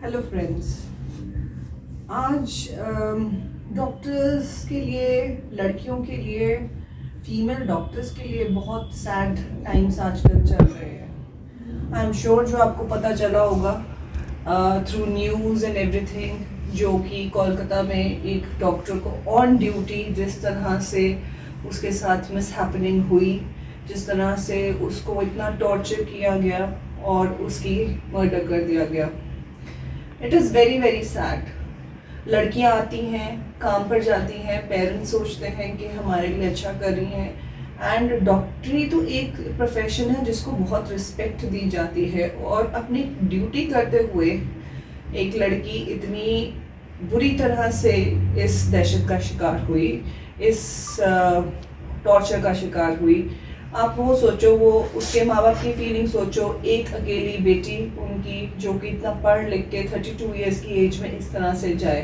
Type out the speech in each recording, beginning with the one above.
Hello friends. आज doctors के लिए, लड़कियों के लिए, फीमेल डॉक्टर्स के लिए बहुत सैड टाइम्स आजकल चल रहे हैं। आई एम श्योर जो आपको पता चला होगा थ्रू न्यूज़ एंड एवरीथिंग, जो कि कोलकाता में एक डॉक्टर को ऑन ड्यूटी जिस तरह से उसके साथ मिसहैपनिंग हुई, जिस तरह से उसको इतना टॉर्चर किया गया और उसकी मर्डर कर दिया गया। It is very very sad. लड़कियां आती हैं, काम पर जाती हैं, पेरेंट्स सोचते हैं कि हमारे लिए अच्छा कर रही हैं, एंड डॉक्टरी तो एक प्रोफेशन है जिसको बहुत रिस्पेक्ट दी जाती है, और अपनी ड्यूटी करते हुए एक लड़की इतनी बुरी तरह से इस दहशत का शिकार हुई, इस टॉर्चर का शिकार हुई। आप वो सोचो, वो उसके माँ बाप की फीलिंग सोचो, एक अकेली बेटी उनकी जो कि इतना पढ़ लिख के 32 ईयर्स की एज में इस तरह से जाए।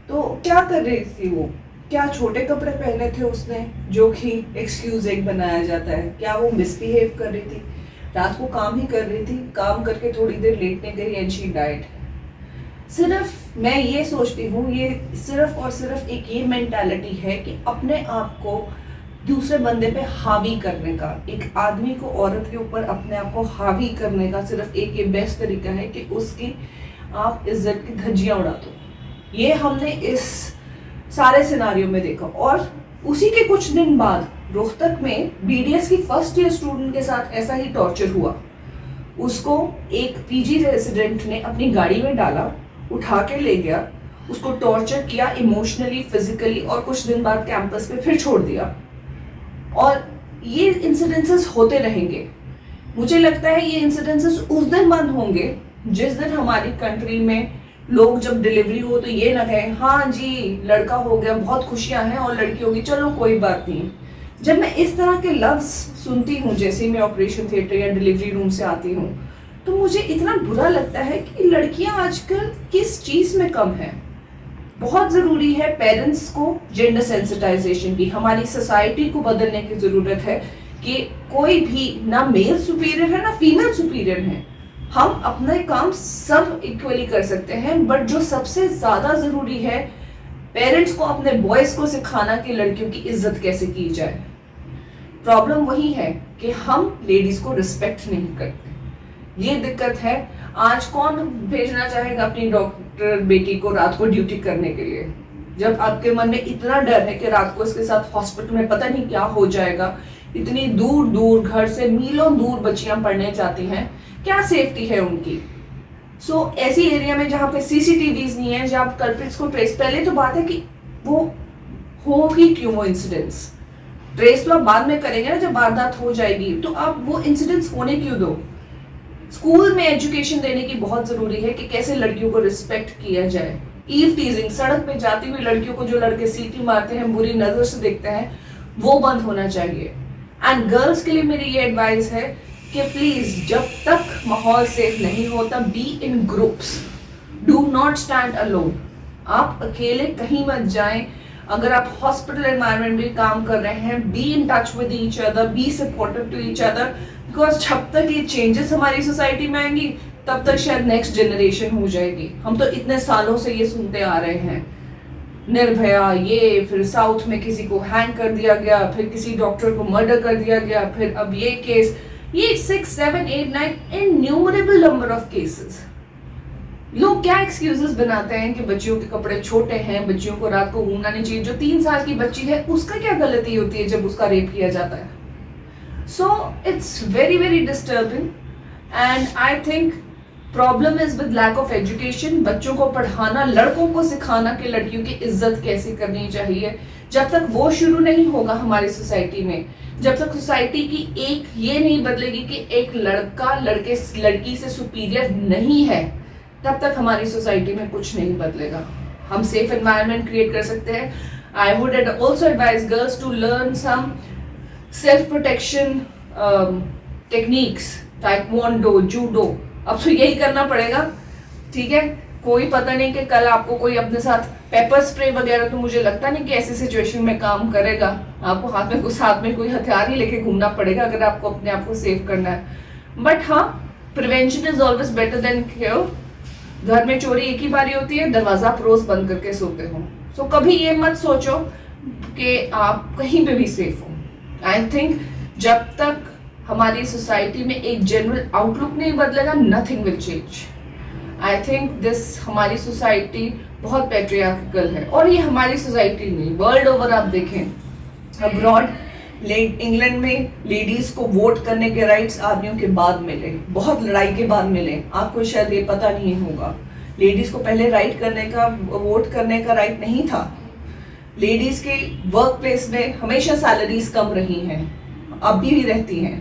तो क्या कर रही थी वो? क्या छोटे कपड़े पहने थे उसने, जो कि एक्सक्यूज एक बनाया जाता है? क्या वो मिसबिहेव कर रही थी? रात को काम ही कर रही थी, काम करके थोड़ी देर लेटने गई एंड शी डाइड। सिर्फ मैं ये सोचती हूँ, ये सिर्फ और सिर्फ एक ये मेंटालिटी है कि अपने आप को दूसरे बंदे पे हावी करने का, एक आदमी को औरत के ऊपर अपने आप को हावी करने का सिर्फ एक ये बेस्ट तरीका है कि उसकी आप इज्जत की धज्जियां उड़ा दो। ये हमने इस सारे सिनारियों में देखा। और उसी के कुछ दिन बाद रोहतक में बीडीएस की फर्स्ट ईयर स्टूडेंट के साथ ऐसा ही टॉर्चर हुआ। उसको एक पीजी रेजिडेंट ने अपनी गाड़ी में डाला, उठा के ले गया, उसको टॉर्चर किया इमोशनली, फिजिकली, और कुछ दिन बाद कैंपस पे फिर छोड़ दिया। और ये इंसिडेंसेस होते रहेंगे। मुझे लगता है ये इंसिडेंसेस उस दिन बंद होंगे जिस दिन हमारी कंट्री में लोग जब डिलीवरी हो तो ये ना कहें हाँ जी लड़का हो गया, बहुत खुशियां हैं, और लड़की होगी चलो कोई बात नहीं। जब मैं इस तरह के लफ्ज सुनती हूँ, जैसे मैं ऑपरेशन थिएटर या डिलीवरी रूम से आती हूँ, तो मुझे इतना बुरा लगता है कि लड़कियां आजकल किस चीज में कम है। बहुत ज़रूरी है पेरेंट्स को जेंडर सेंसिटाइजेशन की, हमारी सोसाइटी को बदलने की ज़रूरत है कि कोई भी ना मेल सुपीरियर है ना फीमेल सुपीरियर है। हम अपने काम सब इक्वली कर सकते हैं, बट जो सबसे ज़्यादा ज़रूरी है, पेरेंट्स को अपने बॉयज़ को सिखाना कि लड़कियों की इज्जत कैसे की जाए। प्रॉब्लम वही है कि हम लेडीज़ को रिस्पेक्ट नहीं करते, ये दिक्कत है। आज कौन भेजना चाहेगा अपनी डॉक्टर बेटी को रात को ड्यूटी करने के लिए, जब आपके मन में इतना डर है कि रात को इसके साथ हॉस्पिटल में पता नहीं क्या हो जाएगा। इतनी दूर दूर घर से मीलों दूर बच्चियां पढ़ने जाती हैं, क्या सेफ्टी है उनकी? ऐसी एरिया में जहाँ पे सीसीटीवीज नहीं है, जहाँ कल्प्रिट्स को ट्रेस, पहले तो बात है कि वो हो ही क्यों, वो इंसिडेंट्स ट्रेस तो आप बाद में करेंगे ना, जब वारदात हो जाएगी, तो आप वो इंसिडेंट्स होने क्यों दो? स्कूल में एजुकेशन देने की बहुत जरूरी है कि कैसे लड़कियों को रिस्पेक्ट किया जाए। ईव टीजिंग, सड़क पे जाती हुई लड़कियों को जो लड़के सीटी मारते हैं, बुरी नजर से देखते हैं, वो बंद होना चाहिए। एंड गर्ल्स के लिए मेरी ये एडवाइस है कि प्लीज जब तक माहौल सेफ नहीं होता, be in groups, do not stand alone. आप अकेले कहीं मत जाएं। अगर आप हॉस्पिटल एनवायरनमेंट में काम कर रहे हैं, be in touch with each other, be supportive to each other, because जब तक ये चेंजेस हमारी सोसाइटी में आएंगी तब तक शायद नेक्स्ट जनरेशन हो जाएगी। हम तो इतने सालों से ये सुनते आ रहे हैं, निर्भया, ये फिर साउथ में किसी को हैंग कर दिया गया, फिर किसी डॉक्टर को मर्डर कर दिया गया, फिर अब ये केस, ये 6, 7, 8, 9 इन्यूमरेबल नंबर ऑफ केसेस। लोग क्या एक्सक्यूजेस बनाते हैं कि बच्चियों के कपड़े छोटे हैं, बच्चियों को रात को घूमना नहीं चाहिए। जो 3 साल की बच्ची है उसका क्या गलती होती है जब उसका रेप किया जाता है? So it's very very disturbing, and I think problem is with lack of education। बच्चों को पढ़ाना, लड़कों को सिखाना कि लड़कियों की इज्जत कैसे करनी चाहिए, जब तक वो शुरू नहीं होगा हमारी सोसाइटी में, जब तक सोसाइटी की एक ये नहीं बदलेगी कि एक लड़का लड़की से सुपीरियर नहीं है, तब तक हमारी सोसाइटी में कुछ नहीं बदलेगा। हम सेफ एनवायरनमेंट क्रिएट कर सकते हैं। I would also advise girls to learn some self protection techniques, taekwondo, judo. अब तो यही करना पड़ेगा, ठीक है? कोई पता नहीं कि कल आपको कोई अपने साथ पेपर स्प्रे वगैरह, तो मुझे लगता नहीं कि ऐसी सिचुएशन में काम करेगा। आपको हाथ में कोई हथियार ही लेके घूमना पड़ेगा अगर आपको अपने आप को सेव करना है। बट हाँ, prevention is always better than cure. घर में चोरी एक ही बारी होती है, दरवाजा परोस बंद करके सोते हो। सो कभी ये मत सोचो कि आप कहीं पे भी सेफ हो। आई थिंक जब तक हमारी सोसाइटी में एक जनरल आउटलुक नहीं बदलेगा, nothing will change. I think this हमारी सोसाइटी बहुत पैट्रियार्कल है, और ये हमारी सोसाइटी नहीं, वर्ल्ड ओवर आप देखें अब्रॉड, इंग्लैंड में लेडीज को वोट करने के राइट्स आदमियों के बाद मिले, बहुत लड़ाई के बाद मिले। आपको शायद ये पता नहीं होगा, लेडीज को पहले वोट करने का राइट नहीं था। लेडीज के वर्क प्लेस में हमेशा सैलरीज कम रही हैं, अभी भी रहती हैं।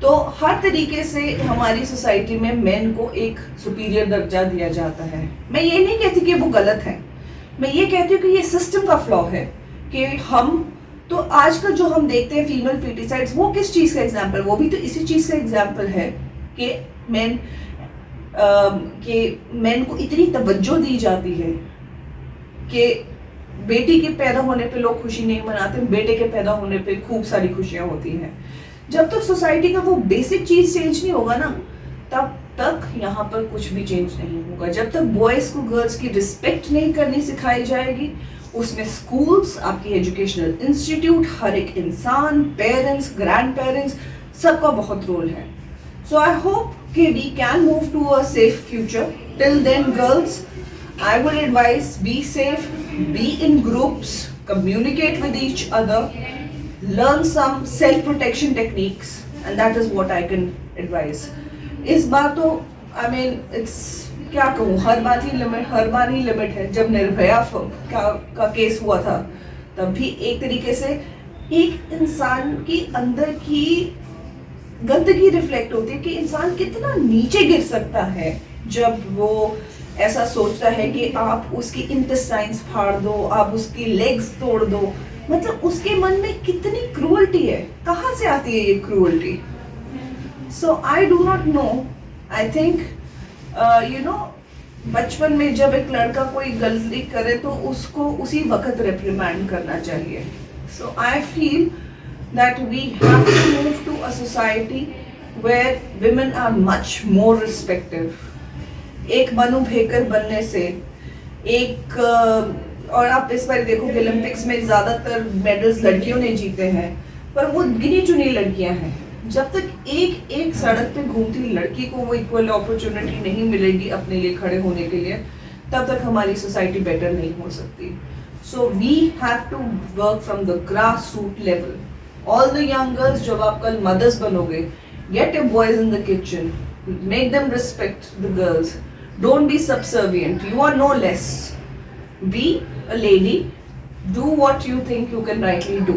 तो हर तरीके से हमारी सोसाइटी में मेन को एक सुपीरियर दर्जा दिया जाता है। मैं ये नहीं कहती कि वो गलत है, मैं ये कहती हूँ कि ये सिस्टम का फ्लॉ है कि हम तो आजकल जो हम देखते हैं फीमेल फीटिसाइड्स, वो किस चीज़ का एग्जाम्पल, वो भी तो इसी चीज़ का एग्जाम्पल है कि मेन को इतनी तवज्जो दी जाती है कि बेटी के पैदा होने पे लोग खुशी नहीं मनाते, बेटे के पैदा होने पे खूब सारी खुशियां होती हैं। जब तक सोसाइटी का वो बेसिक चीज चेंज नहीं होगा ना, तब तक यहाँ पर कुछ भी चेंज नहीं होगा। जब तक बॉयज को गर्ल्स की रिस्पेक्ट नहीं करनी सिखाई जाएगी, उसमें स्कूल्स, आपकी एजुकेशनल इंस्टीट्यूट, हर एक इंसान, पेरेंट्स, ग्रैंड पेरेंट्स, सबका बहुत रोल है। सो आई होप कि we can move to a safe future. Till then girls, I would advise, be safe, be in groups, communicate with each other, learn some self-protection techniques, and that is what I can advise. इस बार तो it's क्या कहूँ, हर बार ही limit है। जब निर्भया का case हुआ था, तब भी एक तरीके से एक इंसान की अंदर की गंदगी रिफ्लेक्ट होती है कि इंसान कितना नीचे गिर सकता है जब वो ऐसा सोचता है कि आप उसकी इंटेस्टाइन्स फाड़ दो, आप उसकी लेग्स तोड़ दो। मतलब उसके मन में कितनी क्रूअल्टी है, कहाँ से आती है ये cruelty? So I do not know. I think बचपन में जब एक लड़का कोई गलती करे तो उसको उसी वक्त रिप्रिमांड करना चाहिए। So I feel that we have to move to a society where women are much more respective. एक मनु भेकर बनने से एक और आप इस बार देखोगे ओलंपिक्स में ज्यादातर मेडल्स लड़कियों ने जीते हैं, पर वो गिनी चुनी लड़कियां हैं। जब तक एक सड़क पे घूमती लड़की को वो इक्वल अपॉर्चुनिटी नहीं मिलेगी अपने लिए खड़े होने के लिए, तब तक हमारी सोसाइटी बेटर नहीं हो सकती। So we have to work from the grass root level. All the young girls, जब आप कल मदर्स बनोगे, get your boys in the kitchen, make them respect the girls. Don't be subservient. You are no less. Be a lady. Do what you think you can rightly do.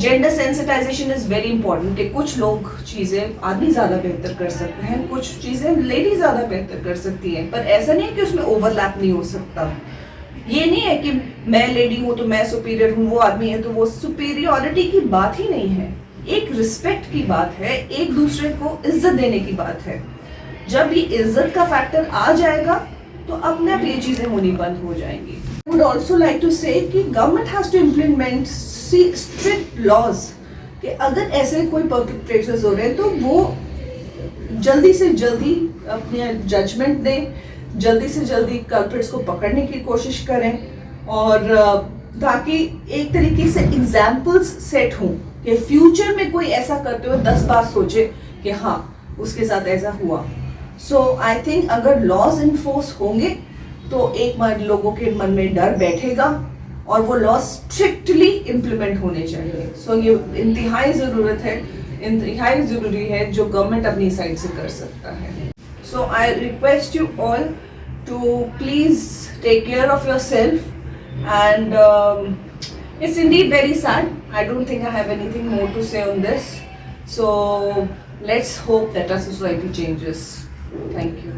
Gender sensitization is very important. कि कुछ लोग चीज़ें आदमी ज़्यादा बेहतर कर सकते हैं, कुछ चीज़ें लेडी ज़्यादा बेहतर कर सकती हैं, पर ऐसा नहीं है कि उसमें ओवरलैप नहीं हो सकता। ये नहीं है कि मैं लेडी हूँ तो मैं सुपीरियर हूँ, वो आदमी है तो वो सुपीरियरिटी की बात ही नहीं है। एक रिस्पेक्ट की बात है, एक दूसरे को इज्जत देने की बात है। जब ये इज्जत का फैक्टर आ जाएगा तो अपने आप ये चीजें होनी बंद हो जाएंगी। I would also like to say कि government has to implement strict laws कि अगर ऐसे कोई परपेट्रेटर्स हो रहे हैं तो वो जल्दी से जल्दी अपने जजमेंट दें, जल्दी से जल्दी कल्प्रिट्स को पकड़ने की कोशिश करें, और ताकि एक तरीके से एग्जाम्पल्स सेट हों कि फ्यूचर में कोई ऐसा करते हुए 10 बार सोचे कि हाँ उसके साथ ऐसा हुआ। सो आई थिंक अगर लॉज इन्फोर्स होंगे तो एक बार लोगों के मन में डर बैठेगा और वो लॉ स्ट्रिक्टली इम्प्लीमेंट होने चाहिए। सो ये इंतहाई ज़रूरी है जो गवर्नमेंट अपनी साइड से कर सकता है। So I request you all to please take care of yourself, and it's indeed very sad. I don't think I have anything more to say on this. So let's hope that our society changes. Thank you.